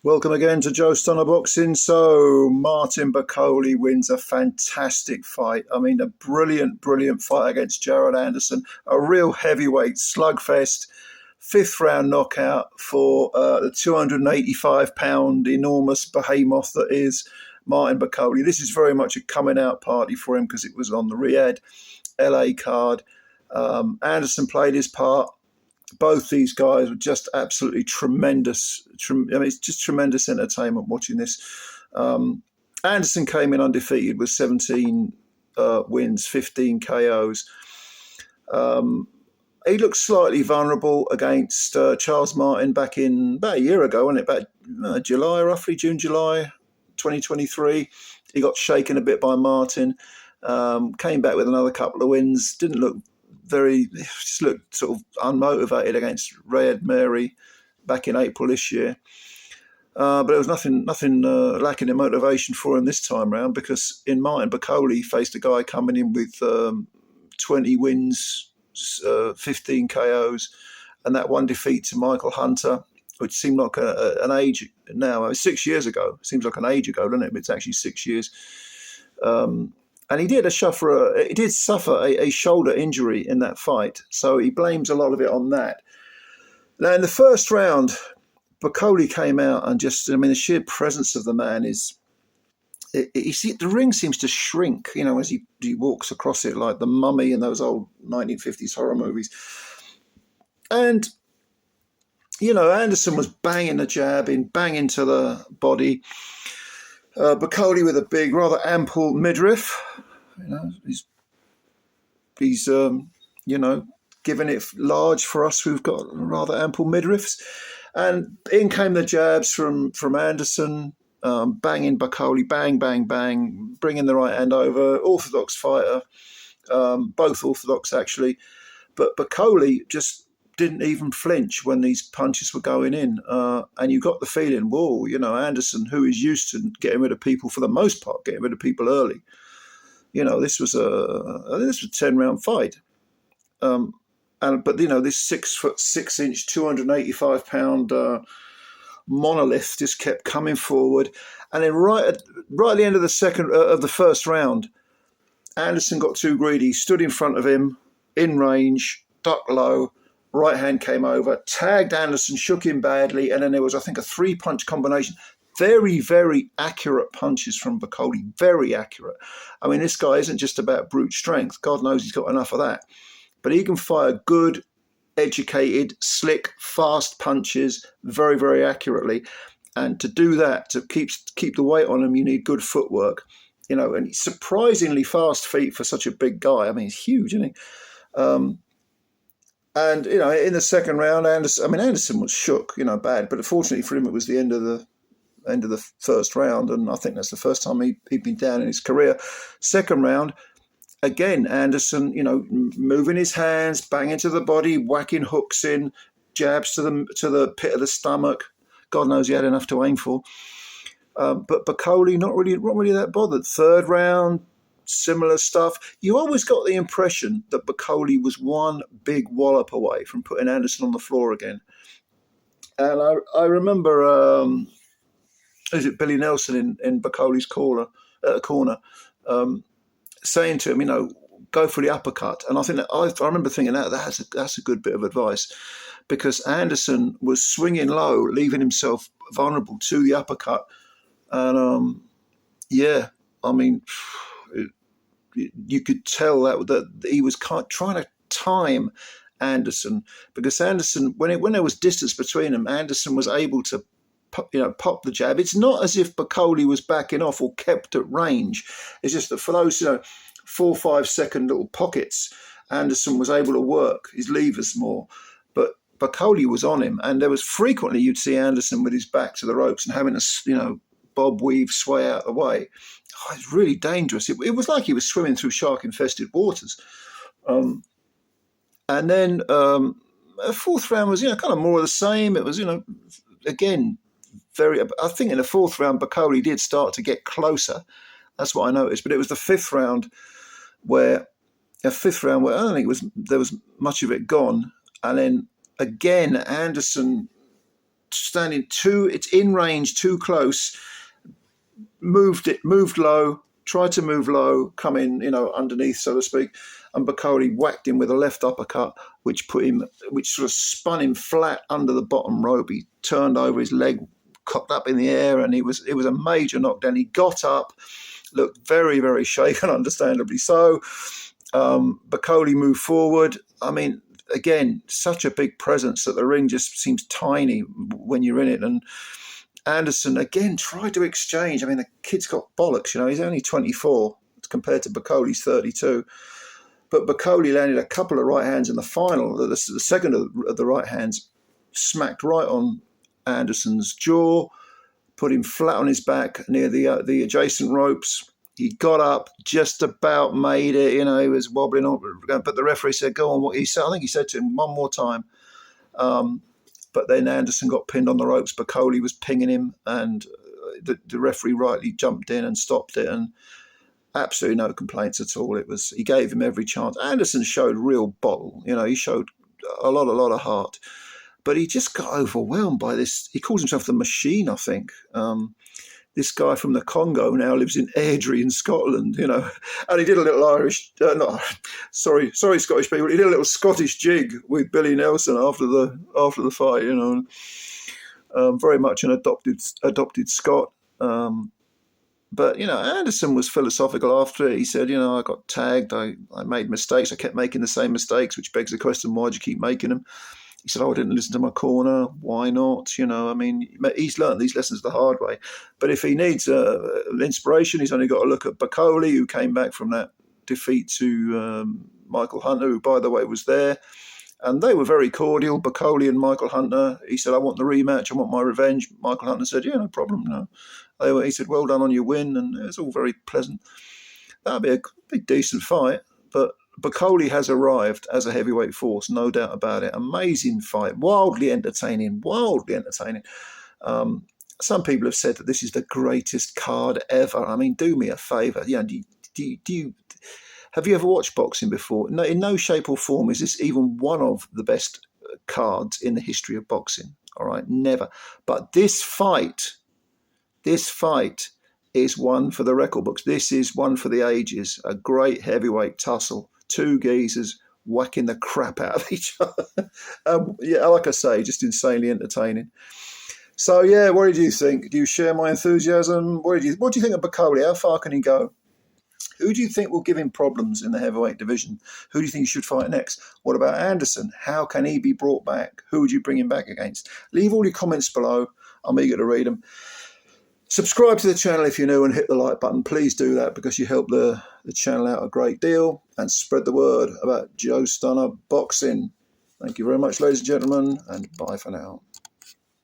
Welcome again to Joe Stunner Boxing. So Martin Bakole wins a fantastic fight. I mean, a brilliant fight against Jared Anderson. A real heavyweight slugfest. Fifth round knockout for the 285-pound enormous behemoth that is Martin Bakole. This is very much a coming out party for him because it was on the Riyadh LA card. Anderson played his part. Both these guys were just absolutely tremendous. I mean, it's just tremendous entertainment watching this. Anderson came in undefeated with 17 wins, 15 KOs. He looked slightly vulnerable against Charles Martin back in about a year ago, wasn't it? About July, roughly, June, July 2023. He got shaken a bit by Martin. Came back with another couple of wins. Didn't look just looked sort of unmotivated against Riyadh Mary back in April this year. But there was nothing lacking in motivation for him this time round, because in Martin Bakole he faced a guy coming in with 20 wins, 15 KOs, and that one defeat to Michael Hunter, which seemed like an age now. I mean, 6 years ago. Seems like an age ago, doesn't it? But it's actually 6 years. And he did suffer a shoulder injury in that fight, so he blames a lot of it on that. Now, in the first round, Bakole came out and the sheer presence of the man is, the ring seems to shrink, as he walks across it like the mummy in those old 1950s horror movies. And, Anderson was banging the jab in, banging to the body. Bakole with a big, rather ample midriff. He's giving it large for us who've got rather ample midriffs. And in came the jabs from Anderson, banging Bakole, bang, bang, bang, bringing the right hand over. Orthodox fighter, both orthodox actually. But Bakole just didn't even flinch when these punches were going in. And you got the feeling, whoa, Anderson, who is used to getting rid of people for the most part, getting rid of people early. This was a 10-round fight. But this 6'6", 285-pound monolith just kept coming forward. And then right at the end of the first round, Anderson got too greedy, stood in front of him, in range, ducked low, right hand came over, tagged Anderson, shook him badly, and then there was, I think, a 3-punch combination. Very, very accurate punches from Bakole, very accurate. I mean, this guy isn't just about brute strength. God knows he's got enough of that. But he can fire good, educated, slick, fast punches very, very accurately. And to do that, to keep the weight on him, you need good footwork. And surprisingly fast feet for such a big guy. I mean, he's huge, isn't he? And, in the second round, Anderson was shook, bad. But fortunately for him, it was the end of the first round. And I think that's the first time he'd been down in his career. Second round, again, Anderson, moving his hands, banging to the body, whacking hooks in, jabs to the pit of the stomach. God knows he had enough to aim for. But Bakole, not really that bothered. Third round, similar stuff. You always got the impression that Bakole was one big wallop away from putting Anderson on the floor again. And I remember, Billy Nelson in Bakole's corner, saying to him, go for the uppercut. And I think that I remember thinking that's a good bit of advice, because Anderson was swinging low, leaving himself vulnerable to the uppercut. And you could tell that he was trying to time Anderson, because Anderson, when there was distance between them, Anderson was able to pop the jab. It's not as if Bakole was backing off or kept at range. It's just that for those 4 or 5 second little pockets, Anderson was able to work his levers more. But Bakole was on him, and there was frequently you'd see Anderson with his back to the ropes and having to bob weave, sway out of the way. Oh, it's really dangerous. It was like he was swimming through shark-infested waters. And then a fourth round was kind of more of the same. It was again, I think in the fourth round, Bakole did start to get closer. That's what I noticed. But it was the fifth round where I don't think there was much of it gone. And then again, Anderson it's in range, too close, moved low, tried to move low, come in, underneath, so to speak, and Bakole whacked him with a left uppercut, which sort of spun him flat under the bottom rope. He turned over, his leg cocked up in the air, and it was a major knockdown. He got up, looked very, very shaken, understandably so. Bakole moved forward. I mean, again, such a big presence that the ring just seems tiny when you're in it. And Anderson, again, tried to exchange. I mean, the kid's got bollocks, he's only 24 compared to Bacole's 32. But Bakole landed a couple of right hands in the final. The second of the right hands smacked right on Anderson's jaw, put him flat on his back near the adjacent ropes. He got up, just about made it, he was wobbling on, but the referee said, go on. What he said, I think he said to him one more time. But then Anderson got pinned on the ropes. Bakole was pinging him, and the referee rightly jumped in and stopped it, and absolutely no complaints at all. He gave him every chance. Anderson showed real bottle, he showed a lot of heart, but he just got overwhelmed by this. He calls himself the Machine, I think. This guy from the Congo now lives in Airdrie in Scotland, and he did a little sorry Scottish people, he did a little Scottish jig with Billy Nelson after the fight, very much an adopted Scot. But, Anderson was philosophical after it. He said, I got tagged, I made mistakes, I kept making the same mistakes, which begs the question, why'd you keep making them? He said, I didn't listen to my corner. Why not? I mean, he's learned these lessons the hard way. But if he needs inspiration, he's only got to look at Bakole, who came back from that defeat to Michael Hunter, who, by the way, was there. And they were very cordial, Bakole and Michael Hunter. He said, I want the rematch, I want my revenge. Michael Hunter said, yeah, no problem, no. He said, well done on your win, and it was all very pleasant. That'd be a big, decent fight, but Bakole has arrived as a heavyweight force, no doubt about it. Amazing fight, wildly entertaining. Some people have said that this is the greatest card ever. I mean, do me a favour. Have you ever watched boxing before? No, in no shape or form is this even one of the best cards in the history of boxing. All right, never. But this fight is one for the record books. This is one for the ages. A great heavyweight tussle. Two geezers whacking the crap out of each other. Like I say, just insanely entertaining. So, what did you think? Do you share my enthusiasm? What do you think of Bakole? How far can he go? Who do you think will give him problems in the heavyweight division? Who do you think he should fight next? What about Anderson? How can he be brought back? Who would you bring him back against? Leave all your comments below. I'm eager to read them. Subscribe to the channel if you're new and hit the like button. Please do that because you help the channel out a great deal, and spread the word about Joe Stunner Boxing. Thank you very much, ladies and gentlemen, and bye for now.